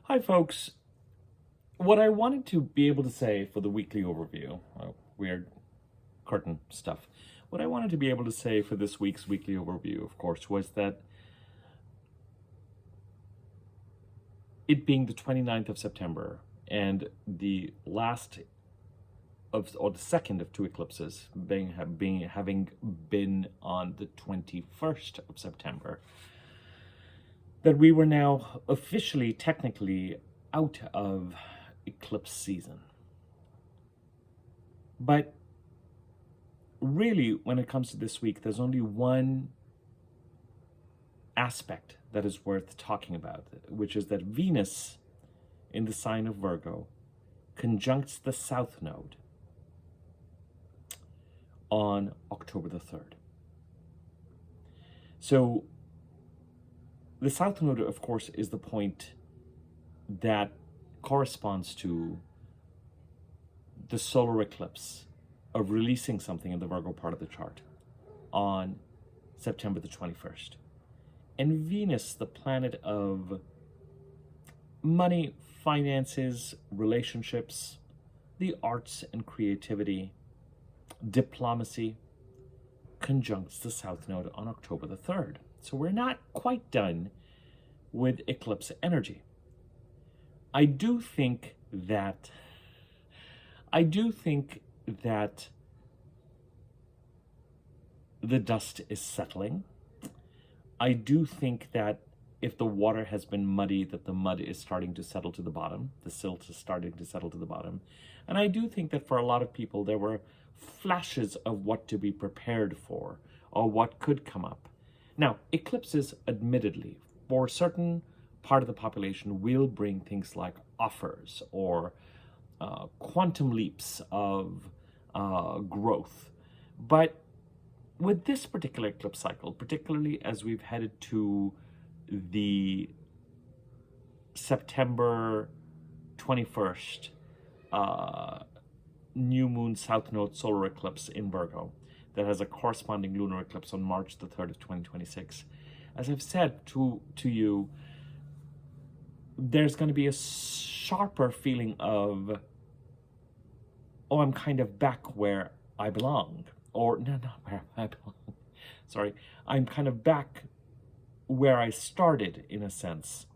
Hi, folks. What I wanted to be able to say for the weekly overview, weird curtain stuff, what I wanted to be able to say for this week's weekly overview, of course, was that it being the 29th of September and the last of, or the second of two eclipses having been on the 21st of September, that we were now officially, technically out of eclipse season. But really, when it comes to this week, there's only one aspect that is worth talking about, which is that Venus in the sign of Virgo conjuncts the South Node on October the 3rd. So the South Node, of course, is the point that corresponds to the solar eclipse of releasing something in the Virgo part of the chart on September the 21st. And Venus, the planet of money, finances, relationships, the arts and creativity, diplomacy, conjuncts the South Node on October the 3rd. So we're not quite done with eclipse energy. I do think that the dust is settling. I do think that if the water has been muddy, that the mud is starting to settle to the bottom. The silt is starting to settle to the bottom. And I do think that for a lot of people, there were flashes of what to be prepared for or what could come up. Now, eclipses, admittedly, for a certain part of the population, will bring things like offers or quantum leaps of growth. But with this particular eclipse cycle, particularly as we've headed to the September 21st new moon South Node solar eclipse in Virgo that has a corresponding lunar eclipse on March the 3rd of 2026. As I've said to you, there's going to be a sharper feeling of, oh, I'm kind of back where I belong. Or, no, not where I belong. Sorry. I'm kind of back where I started, in a sense,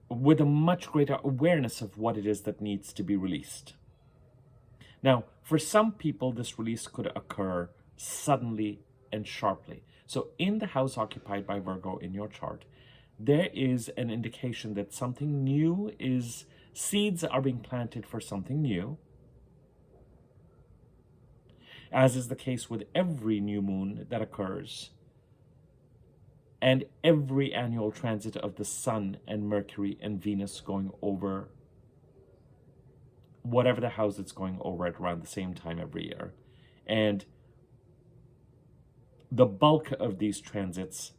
with a much greater awareness of what it is that needs to be released. Now, for some people, this release could occur suddenly and sharply. So in the house occupied by Virgo in your chart, there is an indication that something new is, seeds are being planted for something new. As is the case with every new moon that occurs, and every annual transit of the Sun and Mercury and Venus going over whatever the house it's going over at around the same time every year. And the bulk of these transits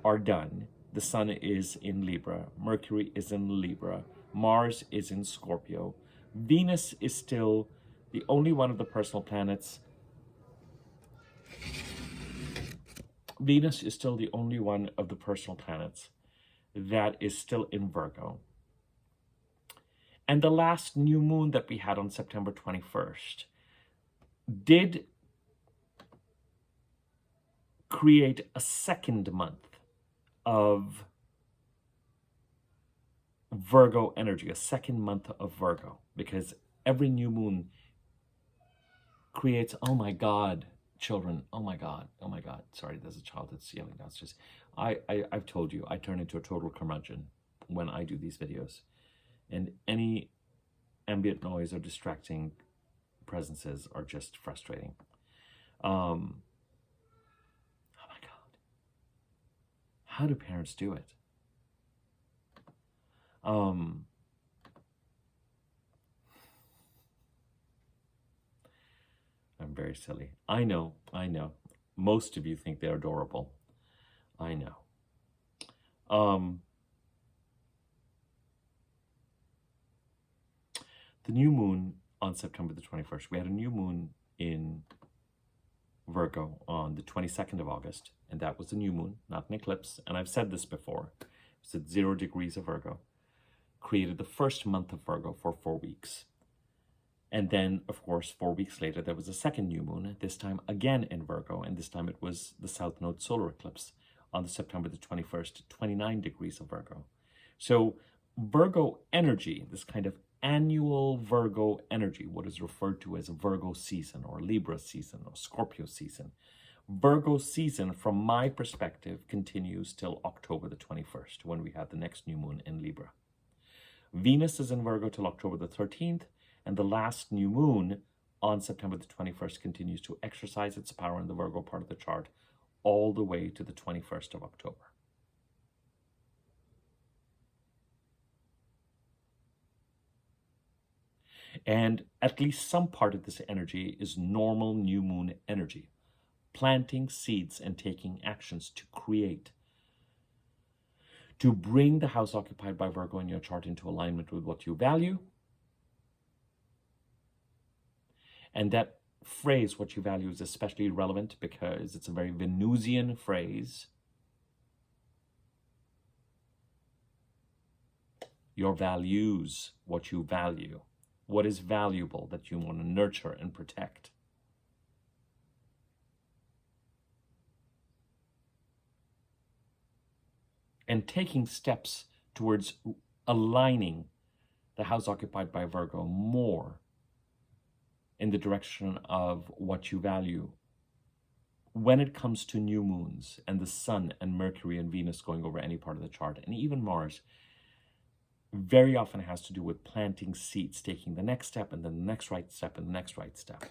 are done. The Sun is in Libra, Mercury is in Libra, Mars is in Scorpio. Venus is still the only one of the personal planets. Venus is still the only one of the personal planets that is still in Virgo. And the last new moon that we had on September 21st did create a second month of Virgo energy, a second month of Virgo, because every new moon creates, oh my God, children, oh my God, sorry, there's a child that's yelling downstairs. I've told you, I turn into a total curmudgeon when I do these videos. And any ambient noise or distracting presences are just frustrating. Oh my God. How do parents do it? I'm very silly. I know. Most of you think they're adorable. I know. The new moon on September the 21st, we had a new moon in Virgo on the 22nd of August, and that was a new moon, not an eclipse. And I've said this before. It's at 0 degrees of Virgo, created the first month of Virgo for 4 weeks. And then, of course, 4 weeks later, there was a second new moon, this time again in Virgo, and this time it was the South Node solar eclipse on September the 21st, 29 degrees of Virgo. So Virgo energy, this kind of annual Virgo energy, what is referred to as a Virgo season or Libra season or Scorpio season. Virgo season, from my perspective, continues till October the 21st, when we have the next new moon in Libra. Venus is in Virgo till October the 13th, and the last new moon on September the 21st continues to exercise its power in the Virgo part of the chart all the way to the 21st of October. And at least some part of this energy is normal new moon energy, planting seeds and taking actions to create, to bring the house occupied by Virgo in your chart into alignment with what you value. And that phrase, what you value, is especially relevant because it's a very Venusian phrase. Your values, what you value, what is valuable that you want to nurture and protect. And taking steps towards aligning the house occupied by Virgo more in the direction of what you value when it comes to new moons and the Sun and Mercury and Venus going over any part of the chart, and even Mars, very often has to do with planting seeds, taking the next step and then the next right step and the next right step.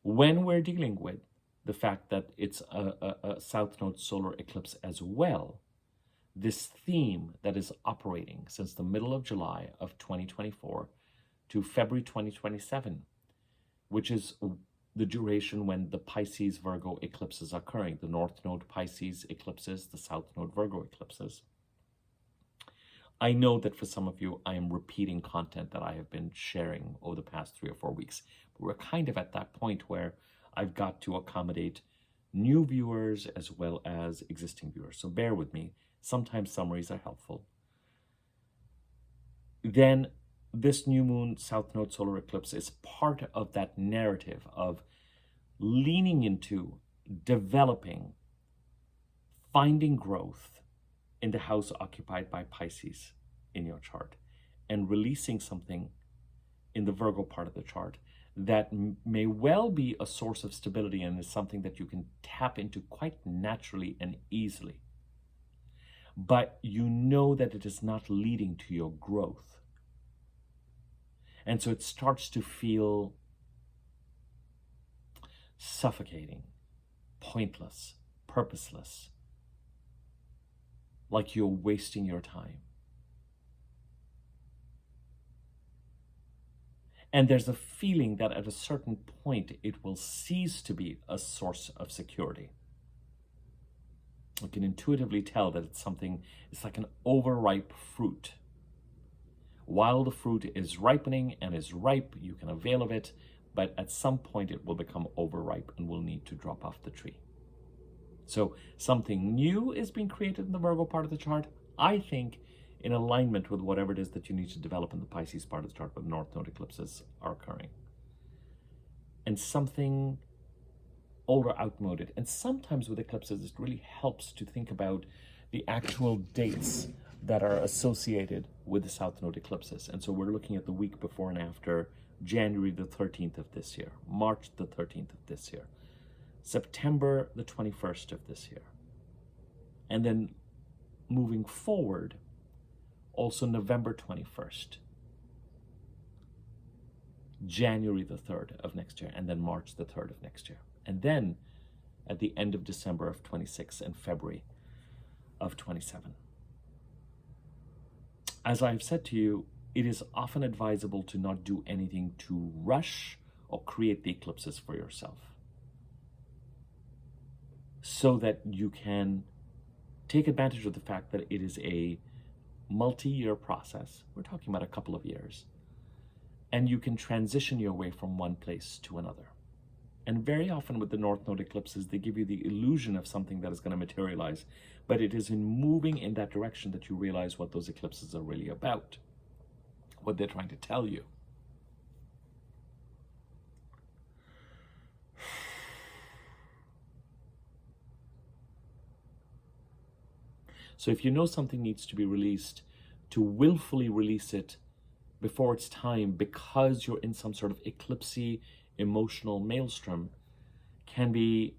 When we're dealing with the fact that it's a South Node solar eclipse as well, this theme that is operating since the middle of July of 2024 to February 2027, which is the duration when the Pisces Virgo eclipses are occurring, the North Node Pisces eclipses, the South Node Virgo eclipses. I know that for some of you, I am repeating content that I have been sharing over the past 3 or 4 weeks. But we're kind of at that point where I've got to accommodate new viewers as well as existing viewers. So bear with me. Sometimes summaries are helpful. Then this new moon South Node solar eclipse is part of that narrative of leaning into, developing, finding growth in the house occupied by Pisces in your chart, and releasing something in the Virgo part of the chart that may well be a source of stability and is something that you can tap into quite naturally and easily. But you know that it is not leading to your growth. And so it starts to feel suffocating, pointless, purposeless, like you're wasting your time. And there's a feeling that at a certain point, it will cease to be a source of security. You can intuitively tell that it's something, it's like an overripe fruit. While the fruit is ripening and is ripe, you can avail of it, but at some point it will become overripe and will need to drop off the tree. So something new is being created in the Virgo part of the chart, I think, in alignment with whatever it is that you need to develop in the Pisces part of the chart where North Node eclipses are occurring. And something old or outmoded. And sometimes with eclipses, it really helps to think about the actual dates that are associated with the South Node eclipses. And so we're looking at the week before and after January the 13th of this year, March the 13th of this year, September the 21st of this year. And then moving forward, also November 21st, January the 3rd of next year, and then March the 3rd of next year. And then at the end of December of 26 and February of 27. As I've said to you, it is often advisable to not do anything to rush or create the eclipses for yourself, so that you can take advantage of the fact that it is a multi-year process. We're talking about a couple of years. And you can transition your way from one place to another. And very often with the North Node eclipses, they give you the illusion of something that is going to materialize. But it is in moving in that direction that you realize what those eclipses are really about, what they're trying to tell you. So if you know something needs to be released, to willfully release it before it's time because you're in some sort of eclipsy emotional maelstrom can be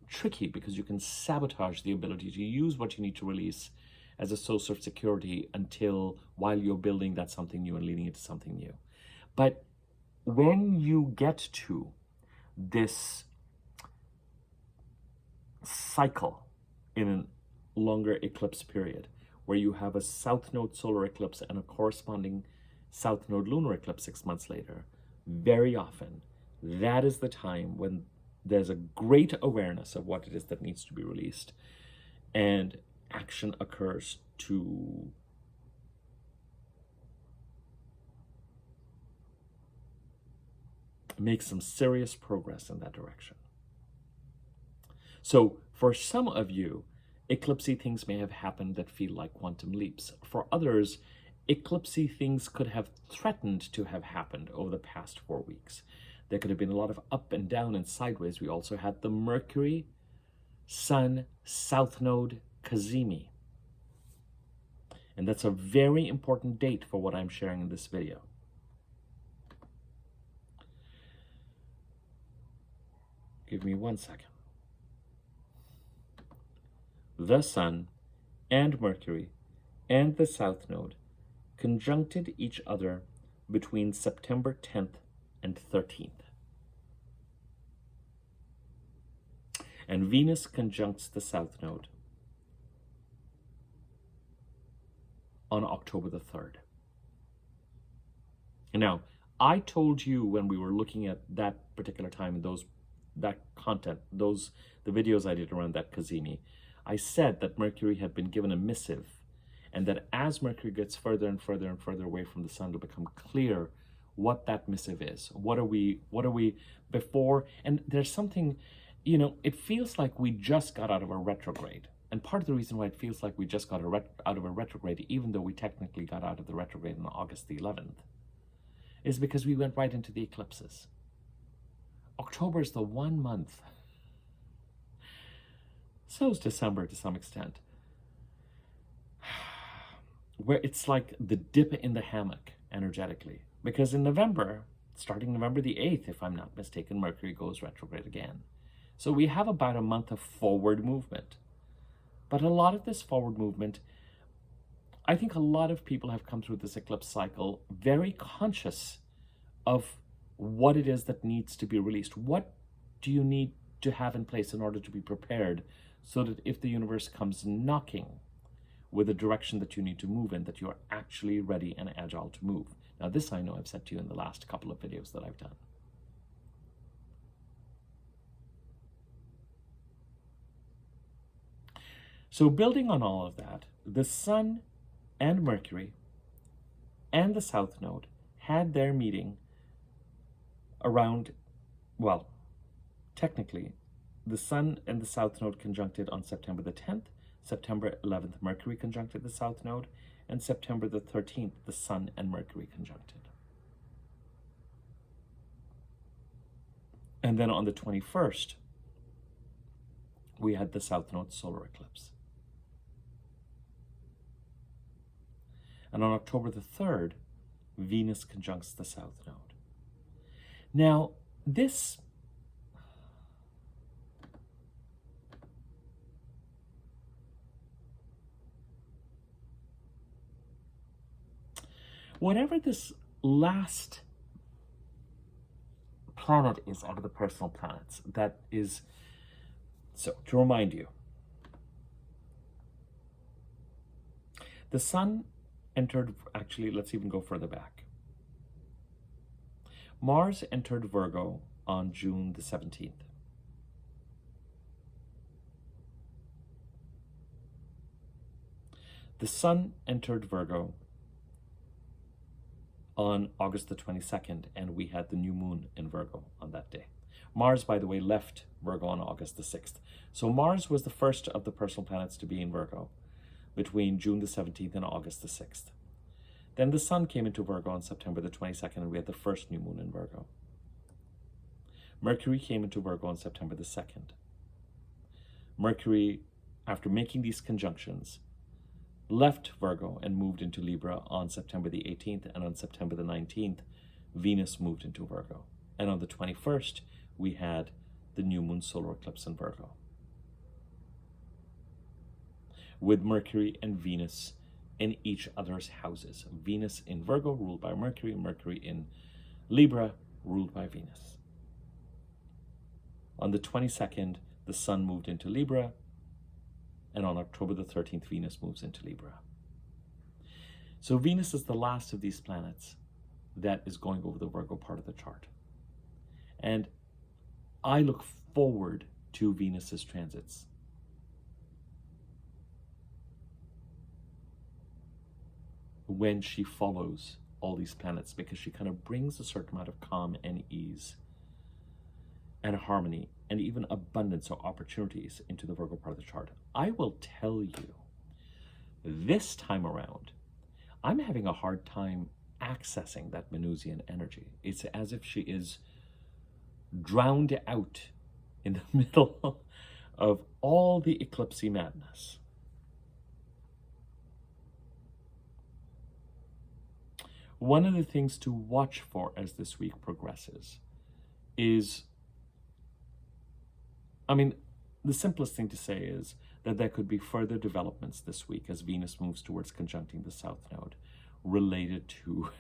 tricky, because you can sabotage the ability to use what you need to release as a source of security until while you're building that something new and leading into something new. But when you get to this cycle in a longer eclipse period, where you have a South Node solar eclipse and a corresponding South Node lunar eclipse 6 months later, very often that is the time when there's a great awareness of what it is that needs to be released, and action occurs to make some serious progress in that direction. So for some of you, eclipsy things may have happened that feel like quantum leaps. For others, eclipsy things could have threatened to have happened over the past 4 weeks. There could have been a lot of up and down and sideways. We also had the Mercury, Sun, South Node, Cazimi. And that's a very important date for what I'm sharing in this video. Give me 1 second. The Sun and Mercury and the South Node conjuncted each other between September 10th and 13th. And Venus conjuncts the South Node on October the 3rd. Now, I told you when we were looking at that particular time and that content, the videos I did around that Cazimi, I said that Mercury had been given a missive, and that as Mercury gets further and further and further away from the Sun, it'll become clear what that missive is. What are we before? And there's something, it feels like we just got out of a retrograde. And part of the reason why it feels like we just got out of a retrograde, even though we technically got out of the retrograde on August the 11th, is because we went right into the eclipses. October is the 1 month. So is December to some extent, where it's like the dip in the hammock energetically. Because in November, starting November the 8th, if I'm not mistaken, Mercury goes retrograde again. So we have about a month of forward movement. But a lot of this forward movement, I think a lot of people have come through this eclipse cycle very conscious of what it is that needs to be released. What do you need to have in place in order to be prepared, so that if the universe comes knocking with a direction that you need to move in, that you are actually ready and agile to move. Now this I know I've said to you in the last couple of videos that I've done. So building on all of that, the Sun and Mercury and the South Node had their meeting around, well, technically, the Sun and the South Node conjuncted on September the 10th, September 11th, Mercury conjuncted the South Node, and September the 13th, the Sun and Mercury conjuncted. And then on the 21st, we had the South Node solar eclipse. And on October the 3rd, Venus conjuncts the South Node. Now, this whatever this last planet is out of the personal planets, that is, so to remind you, the Sun entered, actually, let's even go further back. Mars entered Virgo on June the 17th. The Sun entered Virgo on August the 22nd, and we had the new moon in Virgo on that day. Mars, by the way, left Virgo on August the 6th. So Mars was the first of the personal planets to be in Virgo between June the 17th and August the 6th. Then the Sun came into Virgo on September the 22nd, and we had the first new moon in Virgo. Mercury came into Virgo on September the 2nd. Mercury, after making these conjunctions, left Virgo and moved into Libra on September the 18th, and on September the 19th, Venus moved into Virgo. And on the 21st, we had the new moon solar eclipse in Virgo, with Mercury and Venus in each other's houses. Venus in Virgo, ruled by Mercury, Mercury in Libra, ruled by Venus. On the 22nd, the Sun moved into Libra, and on October the 13th, Venus moves into Libra. So Venus is the last of these planets that is going over the Virgo part of the chart. And I look forward to Venus's transits. When she follows all these planets, because she kind of brings a certain amount of calm and ease and harmony and even abundance or opportunities into the Virgo part of the chart. I will tell you, this time around, I'm having a hard time accessing that Venusian energy. It's as if she is drowned out in the middle of all the eclipsy madness. One of the things to watch for as this week progresses is, the simplest thing to say is that there could be further developments this week as Venus moves towards conjuncting the South Node related to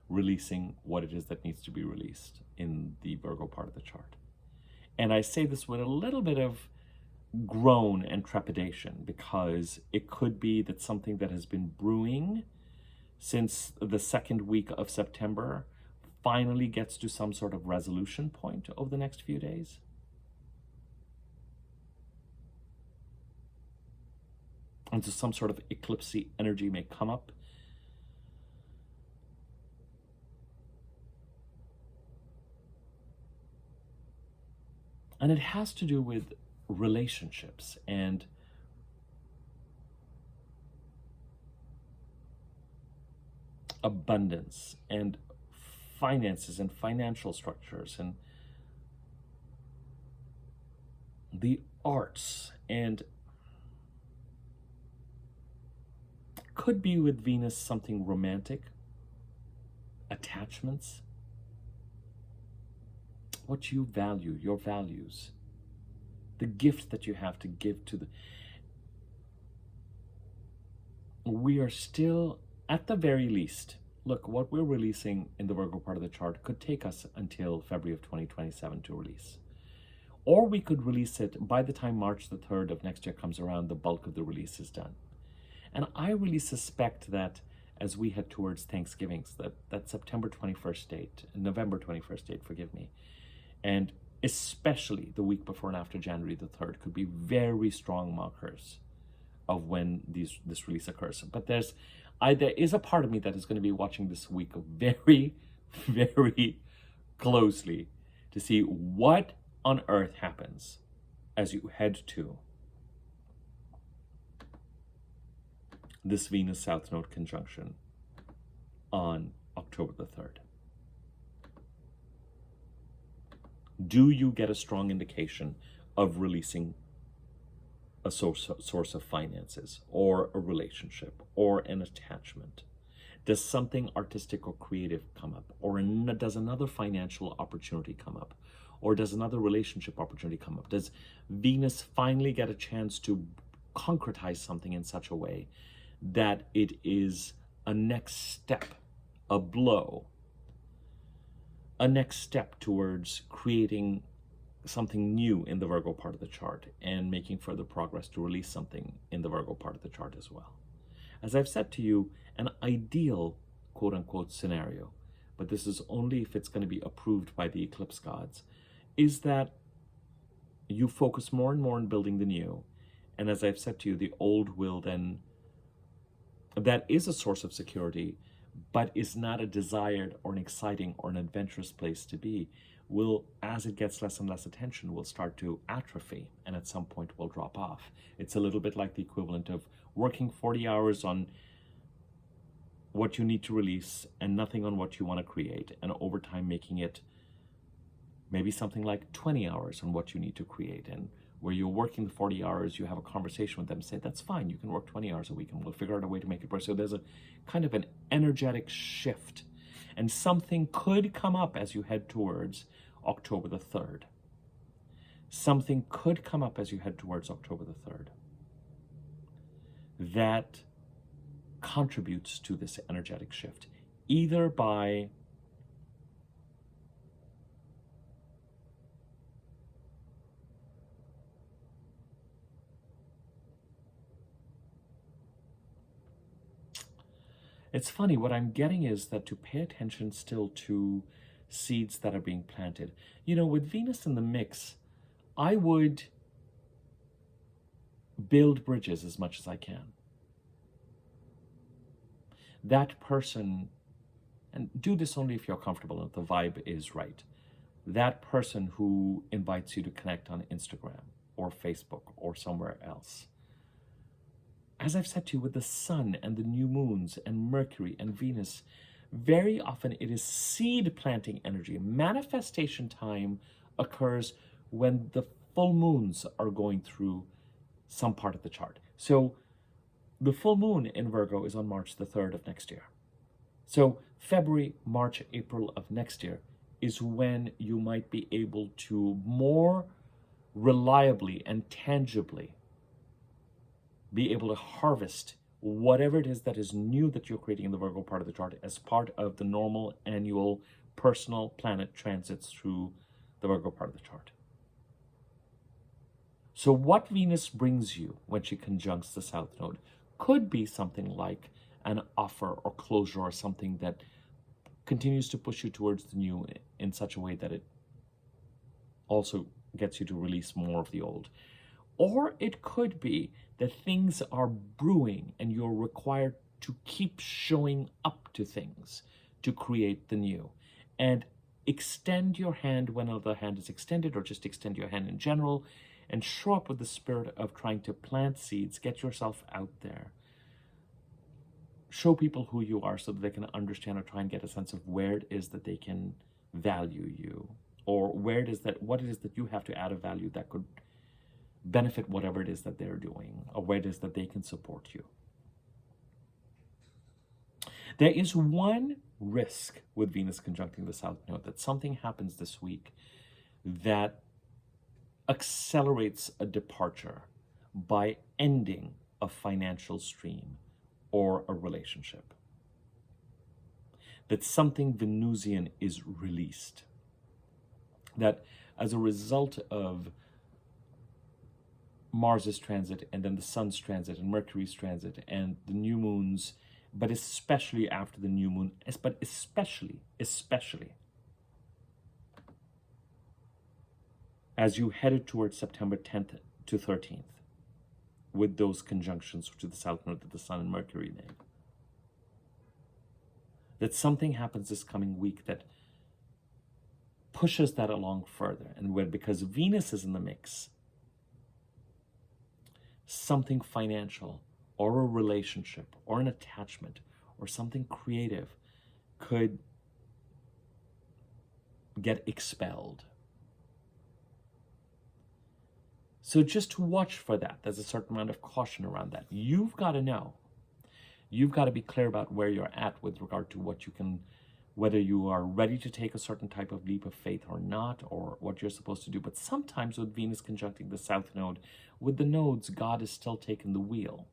releasing what it is that needs to be released in the Virgo part of the chart. And I say this with a little bit of groan and trepidation, because it could be that something that has been brewing since the second week of September finally gets to some sort of resolution point over the next few days. And so some sort of eclipsy energy may come up. And it has to do with relationships and abundance and finances and financial structures and the arts, and could be with Venus something romantic, attachments, what you value, your values, the gift that you have to give to the... We are still, at the very least, look, what we're releasing in the Virgo part of the chart could take us until February of 2027 to release. Or we could release it by the time March the 3rd of next year comes around, the bulk of the release is done. And I really suspect that as we head towards Thanksgiving, that September 21st date, November 21st date, forgive me, and especially the week before and after January the 3rd could be very strong markers of when this release occurs. But there is a part of me that is going to be watching this week very, very closely to see what on earth happens as you head to this Venus South Node conjunction on October the 3rd. Do you get a strong indication of releasing a source of finances, or a relationship, or an attachment? Does something artistic or creative come up? Or does another financial opportunity come up? Or does another relationship opportunity come up? Does Venus finally get a chance to concretize something in such a way that it is a next step, a blow, a next step towards creating something new in the Virgo part of the chart and making further progress to release something in the Virgo part of the chart as well? As I've said to you, an ideal quote-unquote scenario, but this is only if it's going to be approved by the eclipse gods, is that you focus more and more on building the new, and as I've said to you, the old will then, that is a source of security, but is not a desired or an exciting or an adventurous place to be, will, as it gets less and less attention, will start to atrophy and at some point will drop off. It's a little bit like the equivalent of working 40 hours on what you need to release and nothing on what you want to create, and over time making it maybe something like 20 hours on what you need to create. And where you're working the 40 hours, you have a conversation with them, say, that's fine, you can work 20 hours a week and we'll figure out a way to make it work. So there's a kind of an energetic shift, and something could come up as you head towards October the 3rd. Something could come up as you head towards October the 3rd that contributes to this energetic shift, either by it's funny, what I'm getting is that to pay attention still to seeds that are being planted. You know, with Venus in the mix, I would build bridges as much as I can. That person, and do this only if you're comfortable and if the vibe is right, that person who invites you to connect on Instagram or Facebook or somewhere else. As I've said to you, with the sun and the new moons and Mercury and Venus, very often it is seed planting energy. Manifestation time occurs when the full moons are going through some part of the chart. So the full moon in Virgo is on March the 3rd of next year. So February, March, April of next year is when you might be able to more reliably and tangibly be able to harvest whatever it is that is new that you're creating in the Virgo part of the chart as part of the normal annual personal planet transits through the Virgo part of the chart. So what Venus brings you when she conjuncts the South Node could be something like an offer or closure or something that continues to push you towards the new in such a way that it also gets you to release more of the old. Or it could be that things are brewing and you're required to keep showing up to things to create the new. And extend your hand when another hand is extended, or just extend your hand in general, and show up with the spirit of trying to plant seeds, get yourself out there. Show people who you are so that they can understand or try and get a sense of where it is that they can value you, or where it is that, what it is that you have to add a value that could benefit whatever it is that they're doing, or where it is that they can support you. There is one risk with Venus conjuncting the South Node, that something happens this week that accelerates a departure by ending a financial stream or a relationship. That something Venusian is released. That as a result of Mars's transit and then the Sun's transit and Mercury's transit and the new moons, but especially after the new moon, but especially as you headed towards September 10th to 13th with those conjunctions to the South Node that the Sun and Mercury made. That something happens this coming week that pushes that along further, and where, because Venus is in the mix, something financial or a relationship or an attachment or something creative could get expelled. So just to watch for that. There's a certain amount of caution around that. You've got to know. You've got to be clear about where you're at with regard to what you can, whether you are ready to take a certain type of leap of faith or not, or what you're supposed to do. But sometimes with Venus conjuncting the South Node, with the nodes, God is still taking the wheel.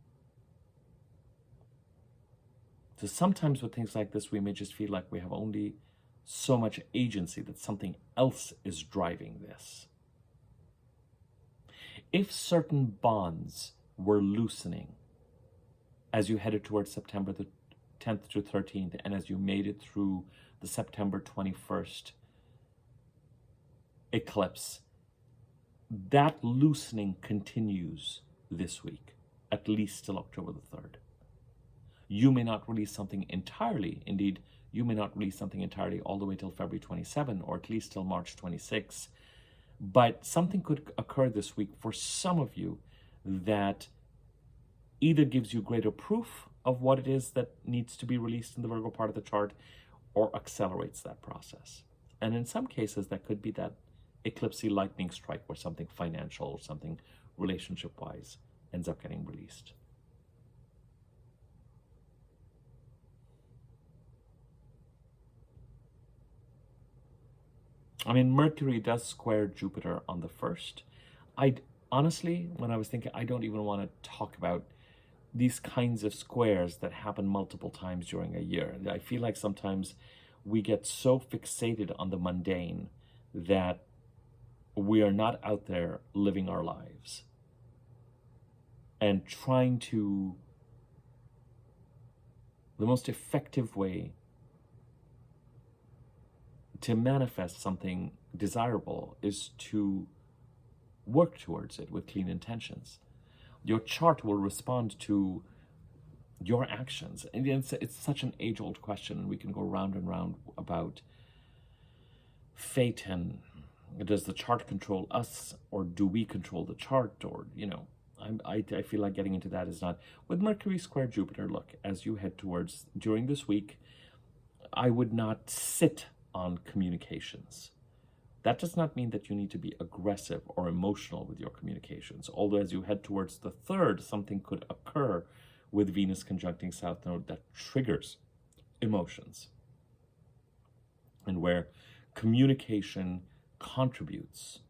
So sometimes with things like this, we may just feel like we have only so much agency, that something else is driving this. If certain bonds were loosening as you headed towards September the 10th to 13th, and as you made it through the September 21st eclipse, that loosening continues this week, at least till October the 3rd. You may not release something entirely. Indeed, you may not release something entirely all the way till February 27, or at least till March 26. But something could occur this week for some of you that either gives you greater proof of what it is that needs to be released in the Virgo part of the chart, or accelerates that process. And in some cases, that could be that eclipse lightning strike where something financial or something relationship-wise ends up getting released. I mean, Mercury does square Jupiter on the 1st. Honestly, when I was thinking, I don't even want to talk about these kinds of squares that happen multiple times during a year. I feel like sometimes we get so fixated on the mundane that we are not out there living our lives and trying to, the most effective way to manifest something desirable is to work towards it with clean intentions. Your chart will respond to your actions. And it's such an age-old question, and we can go round and round about fate and does the chart control us, or do we control the chart? Or, you know, I feel like getting into that is not. With Mercury square Jupiter, look, as you head towards, during this week, I would not sit on communications. That does not mean that you need to be aggressive or emotional with your communications. Although as you head towards the 3rd, something could occur with Venus conjuncting South Node that triggers emotions, and where communication contributes.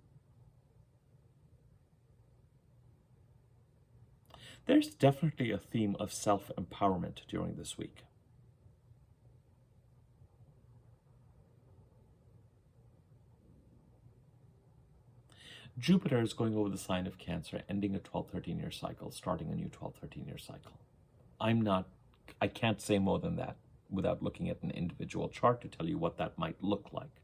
There's definitely a theme of self-empowerment during this week. Jupiter is going over the sign of Cancer, ending a 12-13-year cycle, starting a new 12-13-year cycle. I can't say more than that without looking at an individual chart to tell you what that might look like.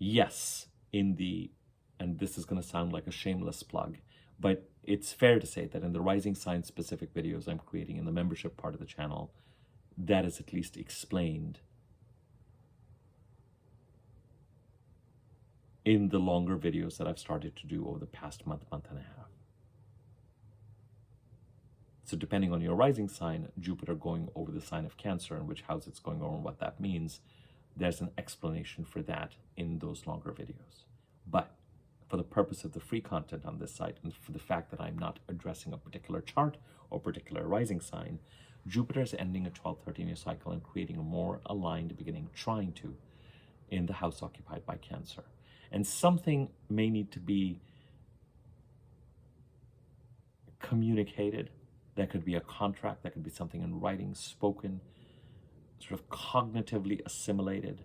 Yes, and this is going to sound like a shameless plug, but it's fair to say that in the rising sign specific videos I'm creating in the membership part of the channel, that is at least explained in the longer videos that I've started to do over the past month and a half. So depending on your rising sign, Jupiter going over the sign of Cancer and which house it's going over and what that means, there's an explanation for that in those longer videos. But for the purpose of the free content on this site, and for the fact that I'm not addressing a particular chart or particular rising sign, Jupiter is ending a 12-13-year cycle and creating a more aligned beginning, trying to, in the house occupied by Cancer. And something may need to be communicated. That could be a contract, that could be something in writing, spoken, sort of cognitively assimilated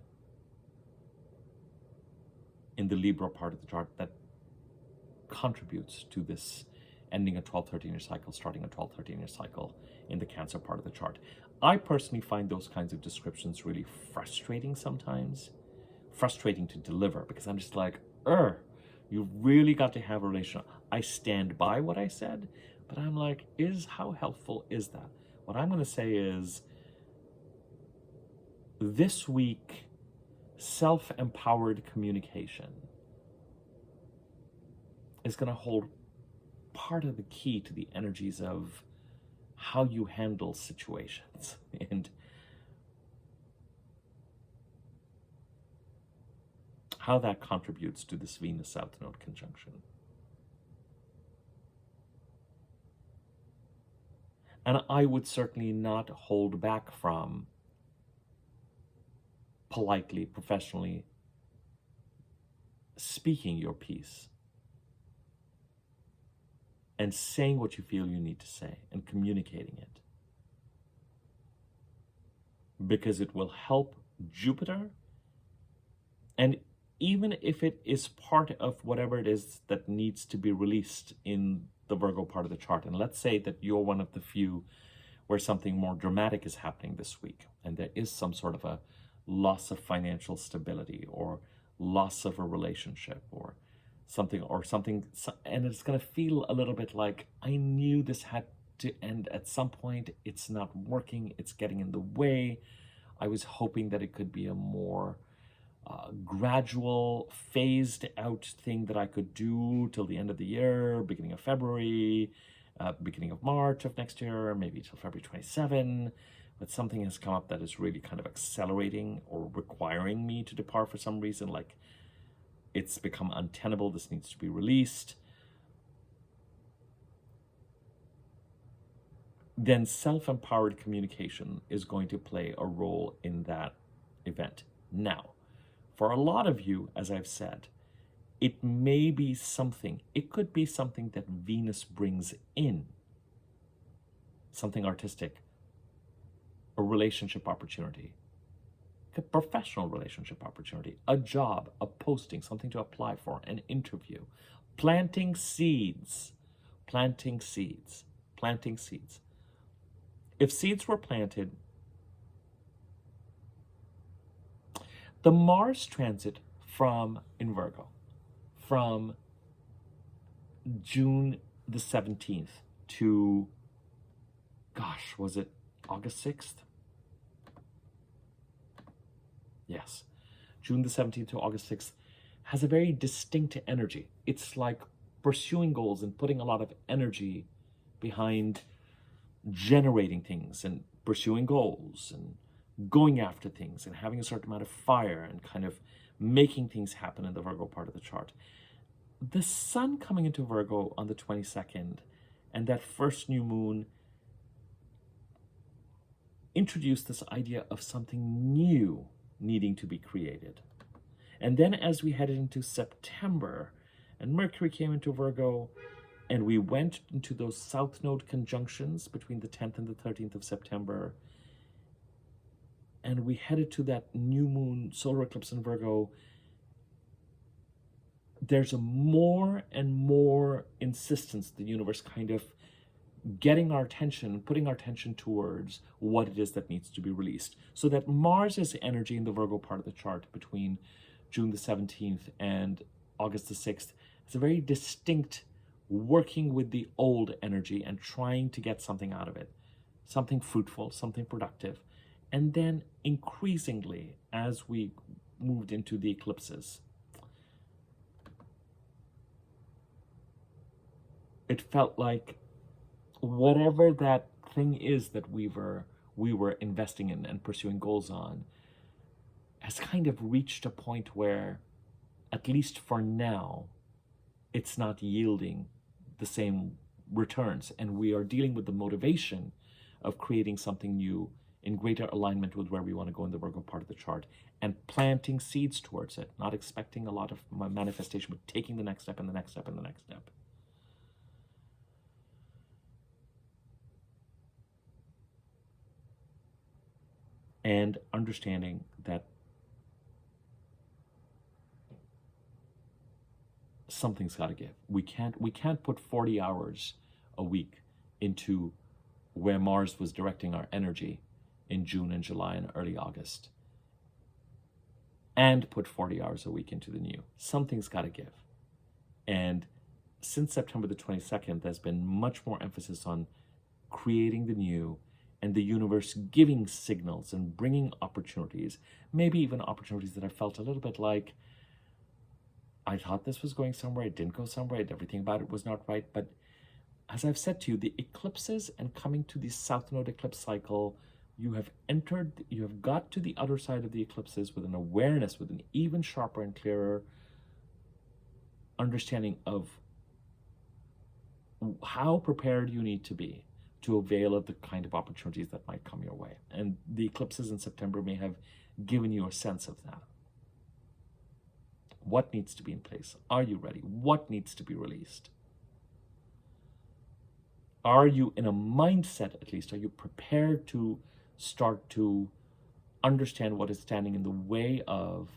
in the Libra part of the chart that contributes to this ending a 12-13-year cycle, starting a 12-13-year cycle in the Cancer part of the chart. I personally find those kinds of descriptions really frustrating sometimes. Frustrating to deliver, because I'm just like, you really got to have a relationship. I stand by what I said, but I'm like, how helpful is that? What I'm going to say is, this week, self-empowered communication is going to hold part of the key to the energies of how you handle situations and how that contributes to this Venus South Node conjunction. And I would certainly not hold back from politely, professionally speaking your piece and saying what you feel you need to say and communicating it, because it will help Jupiter. And even if it is part of whatever it is that needs to be released in the Virgo part of the chart, and let's say that you're one of the few where something more dramatic is happening this week, and there is some sort of a loss of financial stability or loss of a relationship or something, and it's going to feel a little bit like, I knew this had to end at some point. It's not working. It's getting in the way. I was hoping that it could be a more gradual, phased out thing that I could do till the end of the year, beginning of February, beginning of March of next year, maybe till February 27. But something has come up that is really kind of accelerating or requiring me to depart for some reason, like it's become untenable, this needs to be released. Then self-empowered communication is going to play a role in that event. Now, for a lot of you, as I've said, it may be something, it could be something that Venus brings in, something artistic, a relationship opportunity, a professional relationship opportunity, a job, a posting, something to apply for, an interview, planting seeds, planting seeds, planting seeds. If seeds were planted, the Mars transit in Virgo from June the 17th to, gosh, was it August 6th? Yes, June the 17th to August 6th has a very distinct energy. It's like pursuing goals and putting a lot of energy behind generating things and pursuing goals and going after things and having a certain amount of fire and kind of making things happen in the Virgo part of the chart. The sun coming into Virgo on the 22nd and that first new moon introduced this idea of something new needing to be created. And then as we headed into September and Mercury came into Virgo and we went into those south node conjunctions between the 10th and the 13th of September, and we headed to that new moon solar eclipse in Virgo, there's a more and more insistence, the universe kind of getting our attention, putting our attention towards what it is that needs to be released. So that Mars's energy in the Virgo part of the chart between June the 17th and August the 6th is a very distinct working with the old energy and trying to get something out of it, something fruitful, something productive. And then increasingly, as we moved into the eclipses, it felt like whatever that thing is that we were investing in and pursuing goals on has kind of reached a point where, at least for now, it's not yielding the same returns. And we are dealing with the motivation of creating something new in greater alignment with where we want to go in the Virgo part of the chart and planting seeds towards it, not expecting a lot of manifestation, but taking the next step and the next step and the next step. And understanding that something's got to give. We can't put 40 hours a week into where Mars was directing our energy in June and July and early August, and put 40 hours a week into the new. Something's got to give. And since September the 22nd, there's been much more emphasis on creating the new and the universe giving signals and bringing opportunities, maybe even opportunities that I felt a little bit like, I thought this was going somewhere, it didn't go somewhere, everything about it was not right. But as I've said to you, the eclipses and coming to the South Node eclipse cycle, you have got to the other side of the eclipses with an awareness, with an even sharper and clearer understanding of how prepared you need to be to avail of the kind of opportunities that might come your way. And the eclipses in September may have given you a sense of that. What needs to be in place? Are you ready? What needs to be released? Are you in a mindset, at least, are you prepared to start to understand what is standing in the way of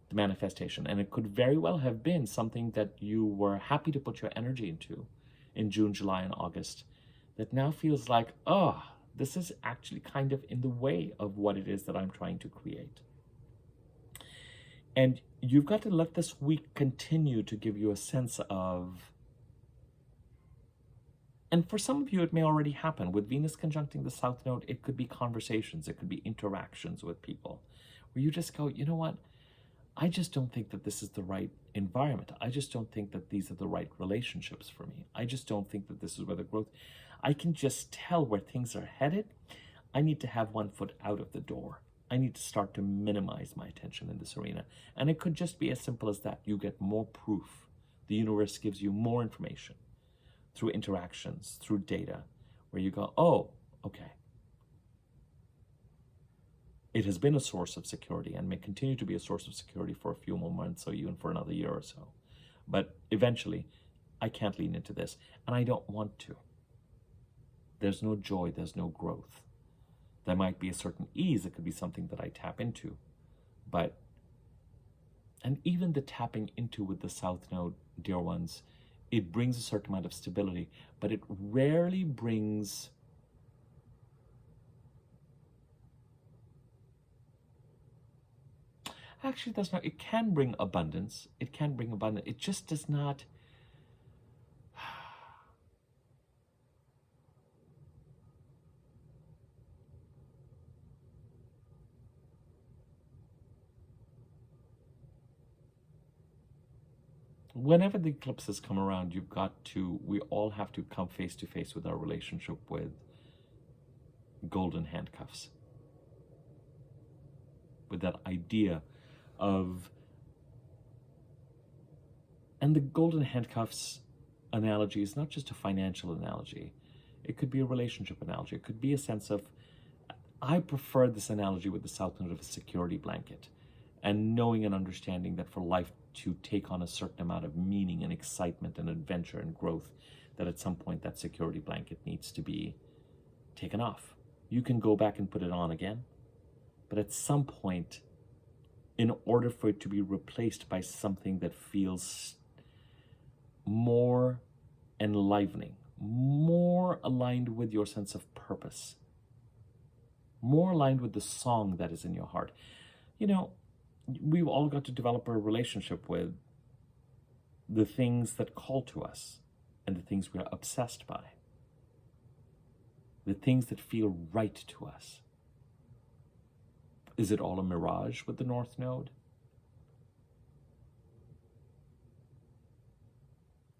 the manifestation? And it could very well have been something that you were happy to put your energy into in June, July, and August, that now feels like, oh, this is actually kind of in the way of what it is that I'm trying to create. And you've got to let this week continue to give you a sense of And for some of you, it may already happen. With Venus conjuncting the South Node, it could be conversations, it could be interactions with people, where you just go, you know what? I just don't think that this is the right environment. I just don't think that these are the right relationships for me. I just don't think that this is where the growth, I can just tell where things are headed. I need to have one foot out of the door. I need to start to minimize my attention in this arena. And it could just be as simple as that. You get more proof. The universe gives you more information through interactions, through data, where you go, oh, okay. It has been a source of security and may continue to be a source of security for a few more months or even for another year or so. But eventually, I can't lean into this, and I don't want to. There's no joy, there's no growth. There might be a certain ease, it could be something that I tap into. But, and even the tapping into with the South Node, dear ones, it brings a certain amount of stability, but it rarely brings actually, that's not, it can bring abundance. It can bring abundance. It just does not. Whenever the eclipses come around, we all have to come face to face with our relationship with golden handcuffs. With that idea of, and the golden handcuffs analogy is not just a financial analogy. It could be a relationship analogy. It could be a sense of, I prefer this analogy with the South Node of a security blanket, and knowing and understanding that for life to take on a certain amount of meaning and excitement and adventure and growth, that at some point that security blanket needs to be taken off. You can go back and put it on again, but at some point, in order for it to be replaced by something that feels more enlivening, more aligned with your sense of purpose, more aligned with the song that is in your heart. You know, we've all got to develop a relationship with the things that call to us and the things we are obsessed by, the things that feel right to us. Is it all a mirage with the North Node?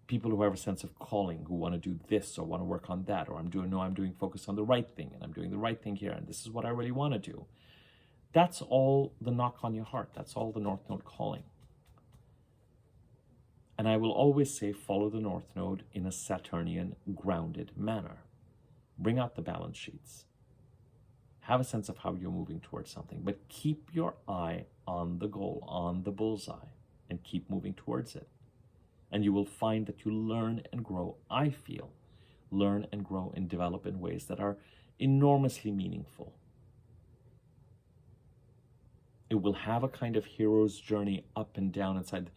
People who have a sense of calling, who want to do this or want to work on that, or I'm doing focus on the right thing, and I'm doing the right thing here, and this is what I really want to do. That's all the knock on your heart. That's all the North Node calling. And I will always say, follow the North Node in a Saturnian, grounded manner. Bring out the balance sheets. Have a sense of how you're moving towards something, but keep your eye on the goal, on the bullseye, and keep moving towards it. And you will find that you learn and grow, I feel, learn and grow and develop in ways that are enormously meaningful. It will have a kind of hero's journey up and down inside.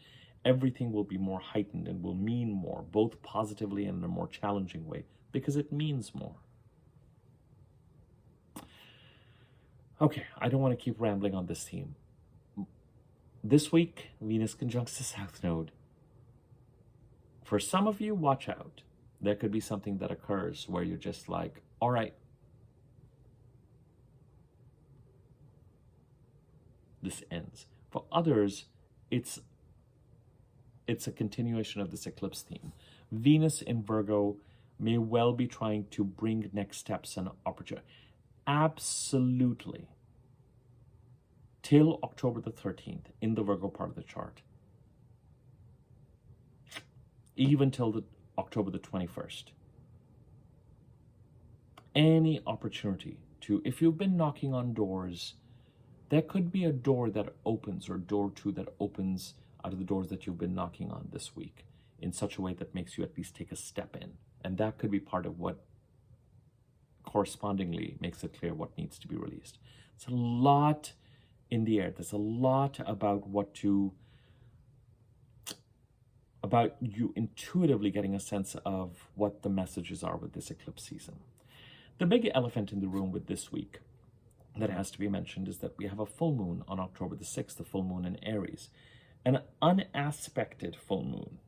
Everything will be more heightened and will mean more, both positively and in a more challenging way, because it means more. Okay, I don't want to keep rambling on this theme. This week, Venus conjuncts the South Node. For some of you, watch out. There could be something that occurs where you're just like, all right, this ends. For others, it's a continuation of this eclipse theme. Venus in Virgo may well be trying to bring next steps and opportunity. Absolutely. Till October the 13th in the Virgo part of the chart. Even till October the 21st. Any opportunity to, if you've been knocking on doors, there could be a door that opens, or door two that opens out of the doors that you've been knocking on this week in such a way that makes you at least take a step in. And that could be part of what correspondingly makes it clear what needs to be released. It's a lot in the air. There's a lot about about you intuitively getting a sense of what the messages are with this eclipse season. The big elephant in the room with this week that has to be mentioned is that we have a full moon on October the 6th, the full moon in Aries, an unaspected full moon.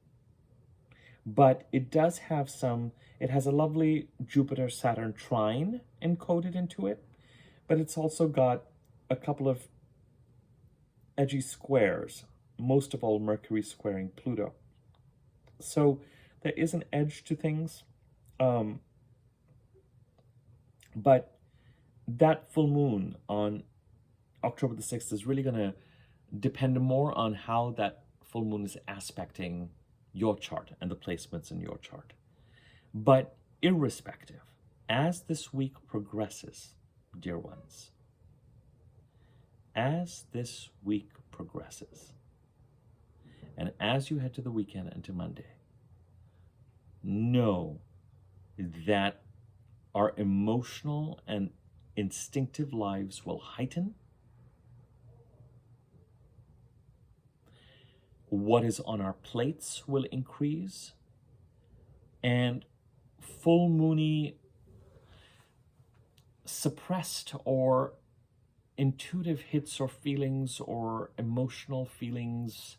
but it does have it has a lovely Jupiter-Saturn trine encoded into it, but it's also got a couple of edgy squares, most of all Mercury squaring Pluto. So there is an edge to things, but that full moon on October the 6th is really going to depend more on how that full moon is aspecting your chart and the placements in your chart. But irrespective, as this week progresses, dear ones, as this week progresses, and as you head to the weekend and to Monday, know that our emotional and instinctive lives will heighten. What is on our plates will increase, and full moony suppressed or intuitive hits or feelings or emotional feelings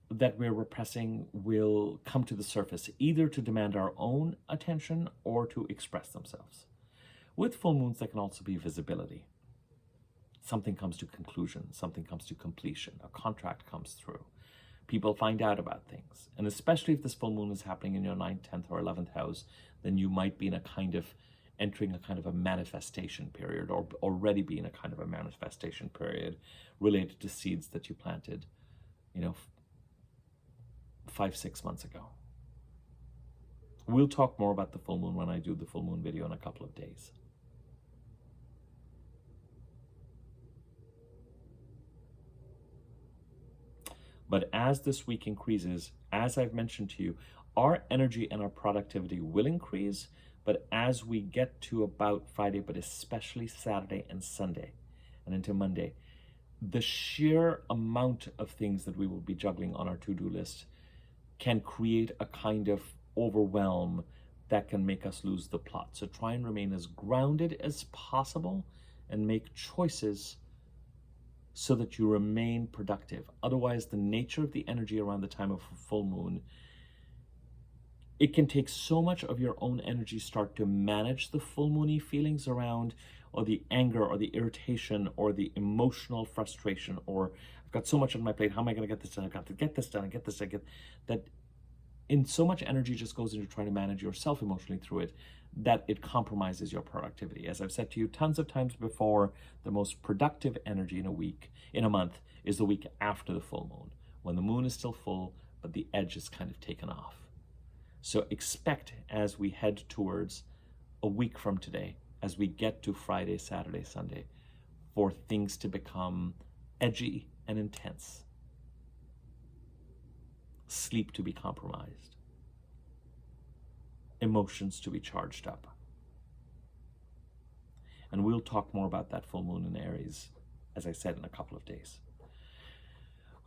that we're repressing will come to the surface, either to demand our own attention or to express themselves. With full moons, there can also be visibility. Something comes to conclusion, something comes to completion, a contract comes through. People find out about things. And especially if this full moon is happening in your 9th, 10th, or 11th house, then you might be in entering a kind of a manifestation period, or already be in a kind of a manifestation period related to seeds that you planted, 5-6 months ago. We'll talk more about the full moon when I do the full moon video in a couple of days. But as this week increases, as I've mentioned to you, our energy and our productivity will increase. But as we get to about Friday, but especially Saturday and Sunday and into Monday, the sheer amount of things that we will be juggling on our to-do list can create a kind of overwhelm that can make us lose the plot. So try and remain as grounded as possible and make choices so that you remain productive. Otherwise, the nature of the energy around the time of a full moon, it can take so much of your own energy start to manage the full moony feelings around, or the anger or the irritation or the emotional frustration, or I've got so much on my plate, how am I going to get this done? I've got to get this done, that in so much energy just goes into trying to manage yourself emotionally through it, that it compromises your productivity. As I've said to you tons of times before, the most productive energy in a month, is the week after the full moon, when the moon is still full, but the edge is kind of taken off. So expect, as we head towards a week from today, as we get to Friday, Saturday, Sunday, for things to become edgy and intense, sleep to be compromised, emotions to be charged up. And we'll talk more about that full moon in Aries, as I said, in a couple of days.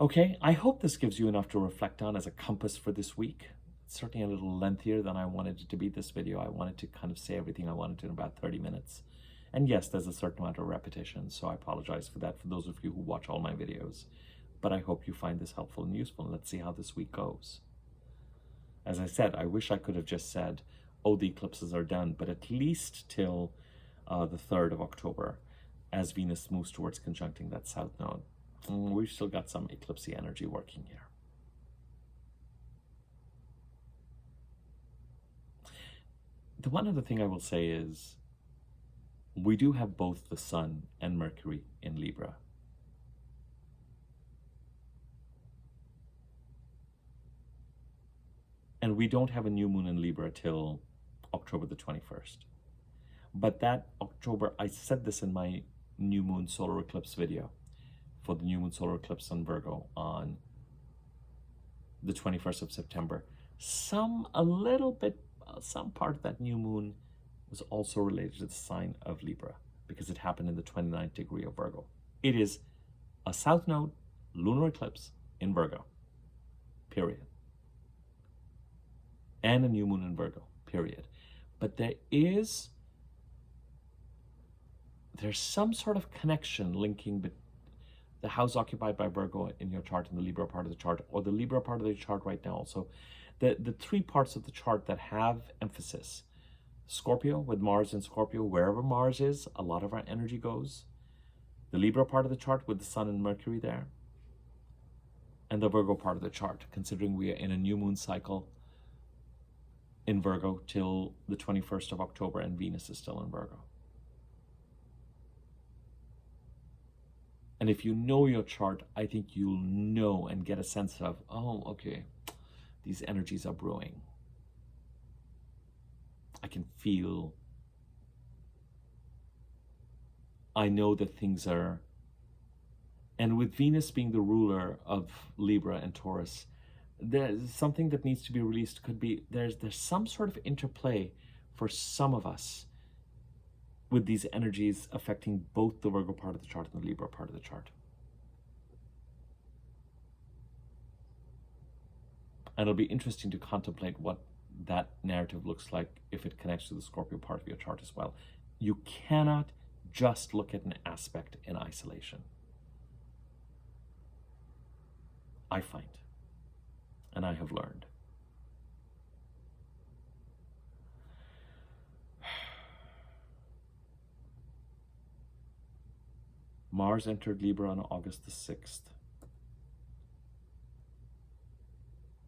Okay, I hope this gives you enough to reflect on as a compass for this week. It's certainly a little lengthier than I wanted it to be, this video. I wanted to kind of say everything I wanted to in about 30 minutes. And yes, there's a certain amount of repetition, so I apologize for that for those of you who watch all my videos. But I hope you find this helpful and useful, and let's see how this week goes. As I said, I wish I could have just said, oh, the eclipses are done, but at least till the 3rd of October, as Venus moves towards conjuncting that south node. We've still got some eclipsey energy working here. The one other thing I will say is, we do have both the Sun and Mercury in Libra. And we don't have a new moon in Libra till October the 21st. But that October, I said this in my new moon solar eclipse video for the new moon solar eclipse on Virgo on the 21st of September. Some part of that new moon was also related to the sign of Libra, because it happened in the 29th degree of Virgo. It is a south node lunar eclipse in Virgo, period. And a new moon in Virgo, period. But there's some sort of connection linking the house occupied by Virgo in your chart and the Libra part of the chart, or the Libra part of the chart right now also, The three parts of the chart that have emphasis: Scorpio, with Mars in Scorpio, wherever Mars is, a lot of our energy goes. The Libra part of the chart with the Sun and Mercury there. And the Virgo part of the chart, considering we are in a new moon cycle in Virgo till the 21st of October, and Venus is still in Virgo. And if you know your chart, I think you'll know and get a sense of, oh, okay, these energies are brewing. I can feel, I know that things are, and with Venus being the ruler of Libra and Taurus, there's something that needs to be released. Could be, there's some sort of interplay for some of us with these energies affecting both the Virgo part of the chart and the Libra part of the chart. And it'll be interesting to contemplate what that narrative looks like if it connects to the Scorpio part of your chart as well. You cannot just look at an aspect in isolation, I find, and I have learned. Mars entered Libra on August the 6th.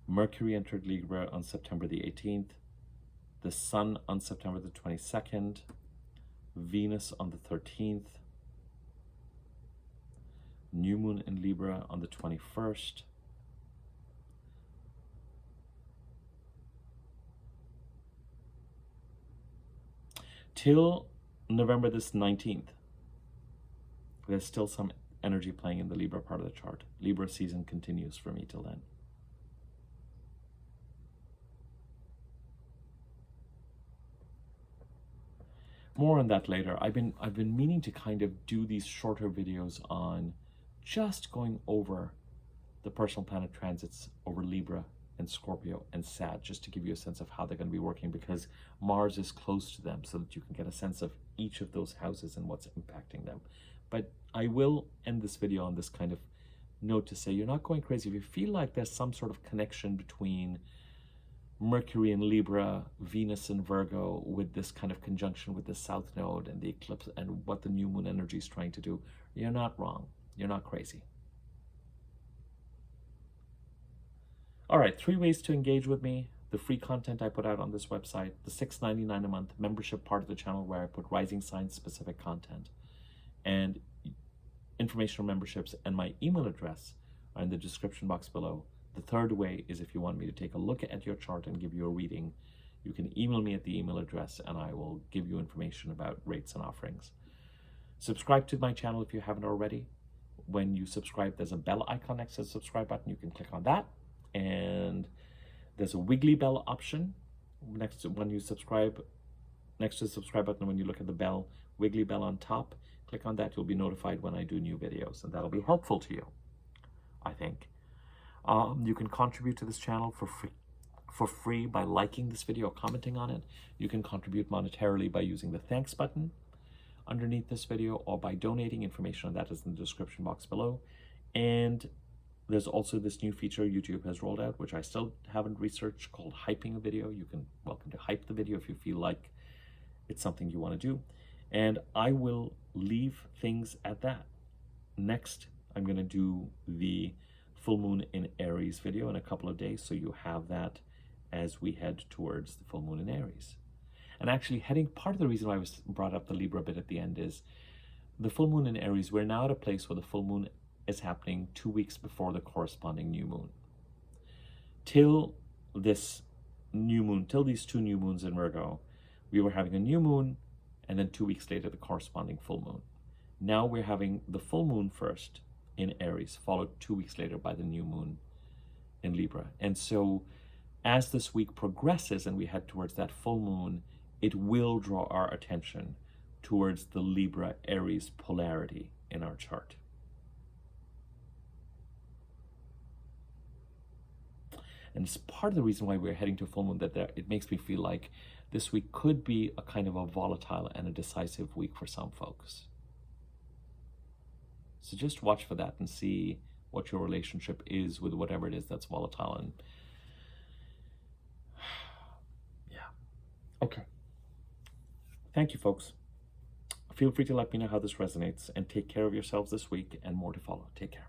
Mercury entered Libra on September the 18th. The Sun on September the 22nd. Venus on the 13th. New Moon in Libra on the 21st. Till November this 19th, there's still some energy playing in the Libra part of the chart. Libra season continues for me till then. More on that later. I've been meaning to kind of do these shorter videos on just going over the personal planet transits over Libra and Scorpio and Sag, just to give you a sense of how they're going to be working, because Mars is close to them, so that you can get a sense of each of those houses and what's impacting them. But I will end this video on this kind of note to say, you're not going crazy. If you feel like there's some sort of connection between Mercury in Libra, Venus in Virgo, with this kind of conjunction with the South Node and the eclipse and what the new moon energy is trying to do, you're not wrong. You're not crazy. All right, 3 ways to engage with me. The free content I put out on this website, the $6.99 a month membership part of the channel where I put rising sign specific content, and informational memberships and my email address are in the description box below. The third way is if you want me to take a look at your chart and give you a reading, you can email me at the email address and I will give you information about rates and offerings. Subscribe to my channel if you haven't already. When you subscribe, there's a bell icon next to the subscribe button. You can click on that. And there's a wiggly bell option next to when you subscribe, next to the subscribe button. When you look at the bell, wiggly bell on top, click on that. You'll be notified when I do new videos, and that'll be helpful to you, I think. You can contribute to this channel for free by liking this video, commenting on it. You can contribute monetarily by using the thanks button underneath this video, or by donating. Information on that is in the description box below. And there's also this new feature YouTube has rolled out, which I still haven't researched, called hyping a video. You can welcome to hype the video if you feel like it's something you want to do. And I will leave things at that. Next, I'm going to do the full moon in Aries video in a couple of days, so you have that as we head towards the full moon in Aries. And actually, part of the reason why I brought up the Libra bit at the end is the full moon in Aries. We're now at a place where the full moon is happening 2 weeks before the corresponding new moon. Till this new moon, till these 2 new moons in Virgo, we were having a new moon, and then 2 weeks later the corresponding full moon. Now we're having the full moon first in Aries, followed 2 weeks later by the new moon in Libra. And so as this week progresses and we head towards that full moon, it will draw our attention towards the Libra-Aries polarity in our chart. And it's part of the reason why we're heading to a full moon, that it makes me feel like this week could be a kind of a volatile and a decisive week for some folks. So just watch for that and see what your relationship is with whatever it is that's volatile. And Okay. Thank you, folks. Feel free to let me know how this resonates, and take care of yourselves this week, and more to follow. Take care.